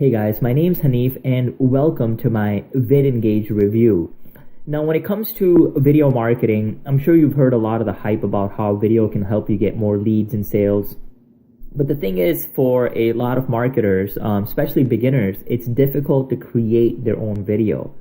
Hey guys, my name's Hanif and welcome to my VidEngage review. Now when it comes to video marketing, I'm sure you've heard a lot of the hype about how video can help you get more leads and sales. But the thing is, for a lot of marketers, especially beginners, it's difficult to create their own video.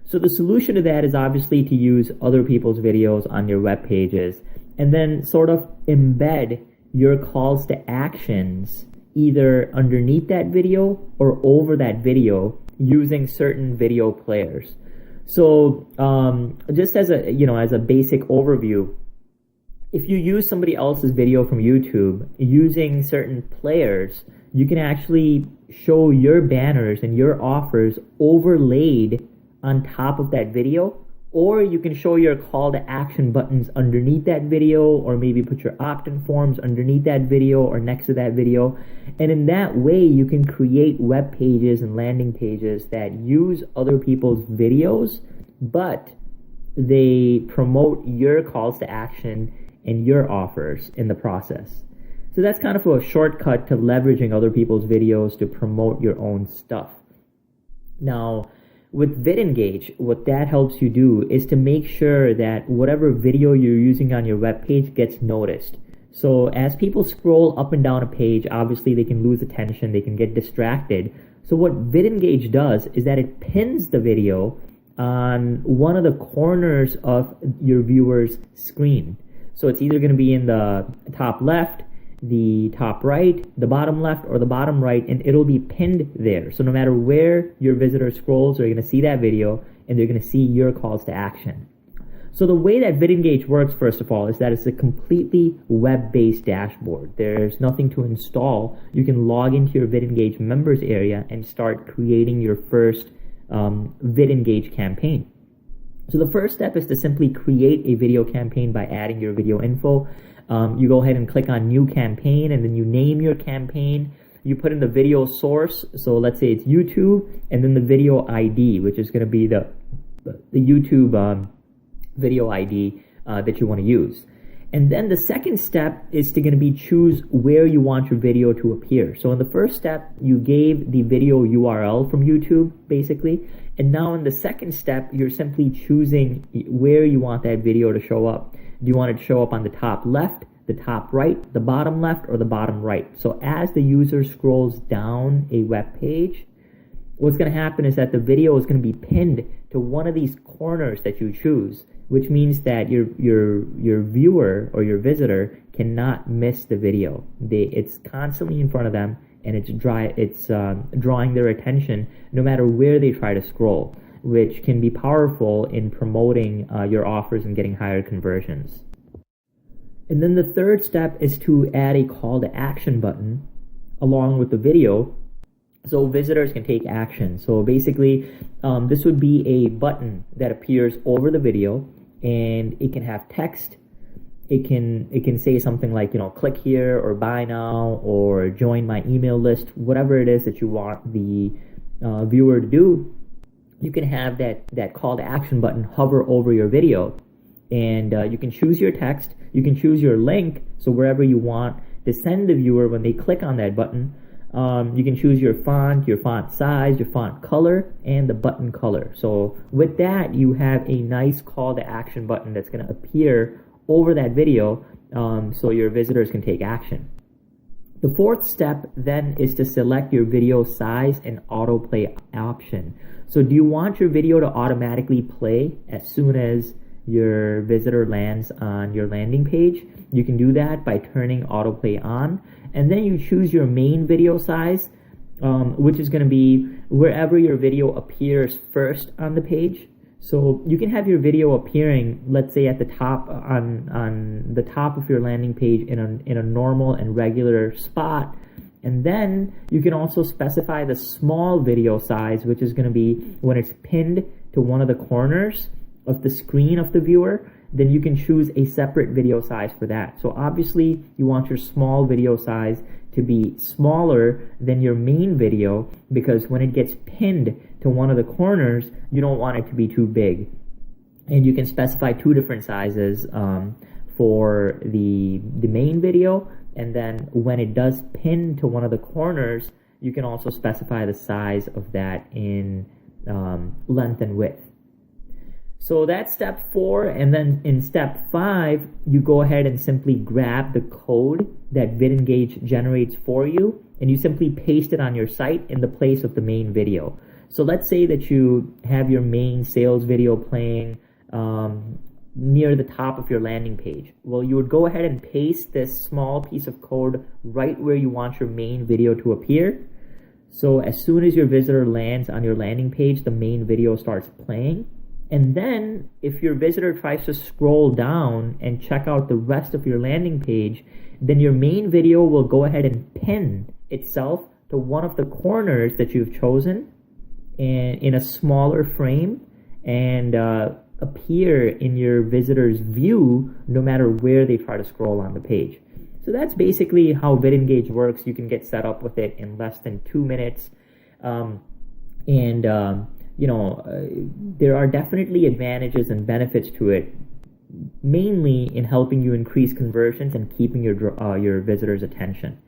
So the solution to that is obviously to use other people's videos on your web pages and then sort of embed your calls to actions either underneath that video or over that video using certain video players. So just as a basic overview, if you use somebody else's video from YouTube using certain players, you can actually show your banners and your offers overlaid on top of that video, or you can show your call to action buttons underneath that video, or maybe put your opt-in forms underneath that video or next to that video. And in that way, you can create web pages and landing pages that use other people's videos, but they promote your calls to action and your offers in the process. So that's kind of a shortcut to leveraging other people's videos to promote your own stuff. Now, with VidEngage, what that helps you do is to make sure that whatever video you're using on your web page gets noticed. So as people scroll up and down a page, obviously they can lose attention, they can get distracted. So what VidEngage does is that it pins the video on one of the corners of your viewer's screen. So it's either going to be in the top left, the top right, the bottom left, or the bottom right, and it'll be pinned there. So no matter where your visitor scrolls, they're going to see that video and they're going to see your calls to action. So the way that VidEngage works, first of all, is that it's a completely web-based dashboard. There's nothing to install. You can log into your VidEngage members area and start creating your first VidEngage campaign. So the first step is to simply create a video campaign by adding your video info. You go ahead and click on new campaign, and then you name your campaign. You put in the video source, so let's say it's YouTube, and then the video ID, which is going to be the YouTube video ID that you want to use. And then the second step is going to be choose where you want your video to appear. So in the first step, you gave the video URL from YouTube, basically. And now in the second step, you're simply choosing where you want that video to show up. Do you want it to show up on the top left, the top right, the bottom left, or the bottom right? So as the user scrolls down a web page, what's going to happen is that the video is going to be pinned to one of these corners that you choose, which means that your viewer or your visitor cannot miss the video. It's constantly in front of them, and it's drawing their attention no matter where they try to scroll, which can be powerful in promoting your offers and getting higher conversions. And then the third step is to add a call to action button along with the video so visitors can take action. So basically, this would be a button that appears over the video, and it can have text. It can say something like, click here, or buy now, or join my email list, whatever it is that you want the viewer to do. You can have that call to action button hover over your video, and you can choose your text, you can choose your link, so wherever you want to send the viewer when they click on that button, you can choose your font size, your font color, and the button color. So with that, you have a nice call to action button that's going to appear over that video, so your visitors can take action. The fourth step then is to select your video size and autoplay option. So do you want your video to automatically play as soon as your visitor lands on your landing page? You can do that by turning autoplay on. And then you choose your main video size, which is going to be wherever your video appears first on the page. So you can have your video appearing, let's say, at the top on the top of your landing page in a normal and regular spot. And then you can also specify the small video size, which is going to be when it's pinned to one of the corners of the screen of the viewer. Then you can choose a separate video size for that. So obviously you want your small video size to be smaller than your main video, because when it gets pinned to one of the corners, you don't want it to be too big. And you can specify two different sizes for the main video, and then when it does pin to one of the corners, You can also specify the size of that in length and width. So that's step 4, and then in step 5, you go ahead and simply grab the code that VidEngage generates for you, and you simply paste it on your site in the place of the main video. So let's say that you have your main sales video playing near the top of your landing page. Well, you would go ahead and paste this small piece of code right where you want your main video to appear. So as soon as your visitor lands on your landing page, the main video starts playing. And then if your visitor tries to scroll down and check out the rest of your landing page, then your main video will go ahead and pin itself to one of the corners that you've chosen and in a smaller frame, and appear in your visitor's view no matter where they try to scroll on the page. So that's basically how VidEngage works. You can get set up with it in less than 2 minutes. There are definitely advantages and benefits to it, mainly in helping you increase conversions and keeping your visitors' attention.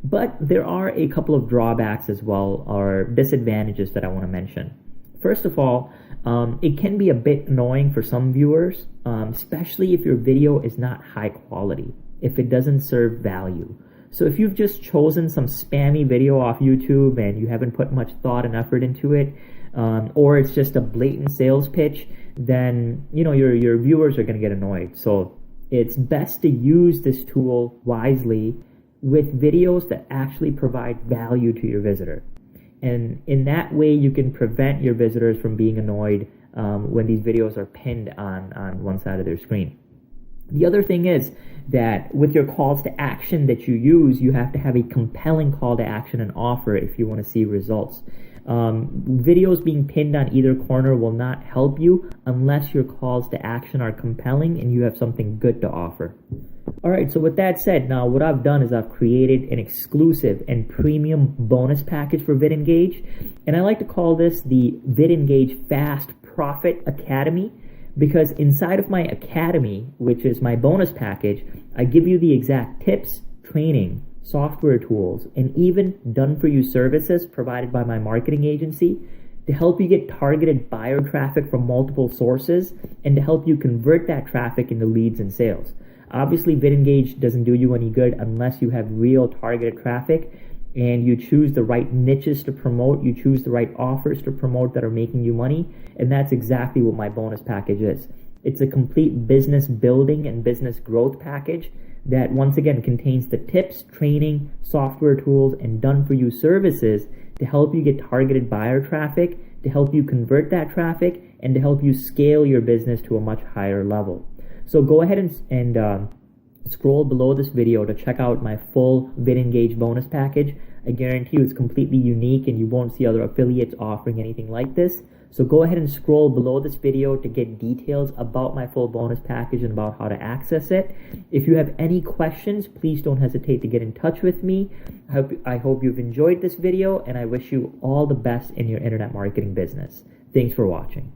But there are a couple of drawbacks as well, or disadvantages that I want to mention. First of all, it can be a bit annoying for some viewers, especially if your video is not high quality, if it doesn't serve value. So if you've just chosen some spammy video off YouTube and you haven't put much thought and effort into it, or it's just a blatant sales pitch, then your viewers are going to get annoyed. So it's best to use this tool wisely with videos that actually provide value to your visitor. And in that way, you can prevent your visitors from being annoyed when these videos are pinned on one side of their screen. The other thing is that with your calls to action that you use, you have to have a compelling call to action and offer if you want to see results. Videos being pinned on either corner will not help you unless your calls to action are compelling and you have something good to offer. Alright, so with that said, now what I've done is I've created an exclusive and premium bonus package for VidEngage, and I like to call this the VidEngage Fast Profit Academy, because inside of my academy, which is my bonus package, I give you the exact tips, training, software tools, and even done-for-you services provided by my marketing agency to help you get targeted buyer traffic from multiple sources and to help you convert that traffic into leads and sales. Obviously, VidEngage doesn't do you any good unless you have real targeted traffic and you choose the right niches to promote, you choose the right offers to promote that are making you money, and that's exactly what my bonus package is. It's a complete business building and business growth package that once again contains the tips, training, software tools, and done-for-you services to help you get targeted buyer traffic, to help you convert that traffic, and to help you scale your business to a much higher level. So go ahead and scroll below this video to check out my full VidEngage bonus package. I guarantee you it's completely unique and you won't see other affiliates offering anything like this. So go ahead and scroll below this video to get details about my full bonus package and about how to access it. If you have any questions, please don't hesitate to get in touch with me. I hope you've enjoyed this video, and I wish you all the best in your internet marketing business. Thanks for watching.